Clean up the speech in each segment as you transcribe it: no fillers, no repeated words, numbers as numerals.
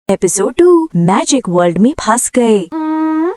Episode 2 magic world में फंस गए।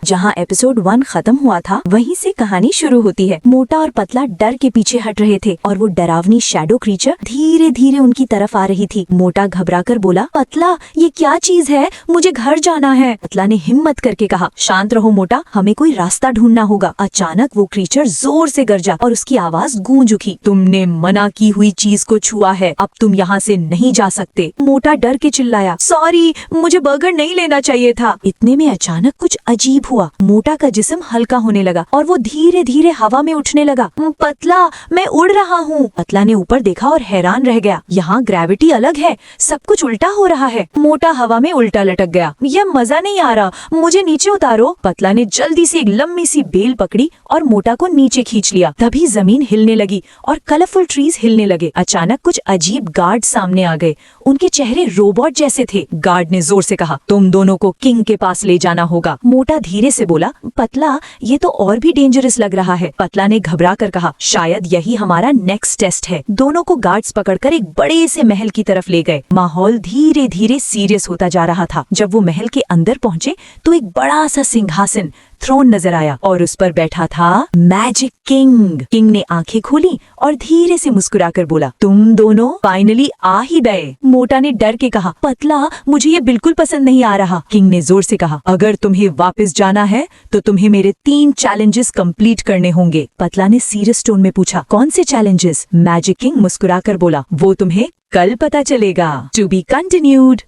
जहाँ एपिसोड 1 खत्म हुआ था वहीं से कहानी शुरू होती है। मोटा और पतला डर के पीछे हट रहे थे और वो डरावनी शैडो क्रीचर धीरे धीरे उनकी तरफ आ रही थी। मोटा घबराकर बोला, पतला ये क्या चीज है, मुझे घर जाना है। पतला ने हिम्मत करके कहा, शांत रहो मोटा, हमें कोई रास्ता ढूंढना होगा। अचानक वो क्रीचर जोर से गरजा और उसकी आवाज गूंज उठी, तुमने मना की हुई चीज को छुआ है, अब तुम यहाँ से नहीं जा सकते। मोटा डर के चिल्लाया, सॉरी, मुझे बर्गर नहीं लेना चाहिए था। इतने में अचानक कुछ अजीब हुआ। मोटा का जिस्म हल्का होने लगा और वो धीरे धीरे हवा में उठने लगा। पतला, मैं उड़ रहा हूँ। पतला ने ऊपर देखा और हैरान रह गया, यहाँ ग्रेविटी अलग है, सब कुछ उल्टा हो रहा है। मोटा हवा में उल्टा लटक गया। यह मजा नहीं आ रहा, मुझे नीचे उतारो। पतला ने जल्दी से एक लंबी सी बेल पकड़ी और मोटा को नीचे खींच लिया। तभी जमीन हिलने लगी और कलरफुल ट्रीज हिलने लगे। अचानक कुछ अजीब गार्ड सामने आ गए, उनके चेहरे रोबोट जैसे थे। गार्ड ने जोर से कहा, तुम दोनों को किंग के पास ले जाना होगा। मोटा धीरे से बोला, पतला ये तो और भी डेंजरस लग रहा है। पतला ने घबरा कर कहा, शायद यही हमारा नेक्स्ट टेस्ट है। दोनों को गार्ड्स पकड़कर एक बड़े से महल की तरफ ले गए। माहौल धीरे धीरे सीरियस होता जा रहा था। जब वो महल के अंदर पहुंचे तो एक बड़ा सा सिंहासन थ्रोन नजर आया और उस पर बैठा था मैजिक किंग। किंग ने आंखें खोली और धीरे से मुस्कुराकर बोला, तुम दोनों फाइनली आ ही गए। मोटा ने डर के कहा, पतला मुझे ये बिल्कुल पसंद नहीं आ रहा। किंग ने जोर से कहा, अगर तुम्हें वापस जाना है तो तुम्हें मेरे 3 चैलेंजेस कंप्लीट करने होंगे। पतला ने सीरियस टोन में पूछा, कौन से चैलेंजेस? मैजिक किंग मुस्कुराकर बोला, वो तुम्हें कल पता चलेगा। To be continued.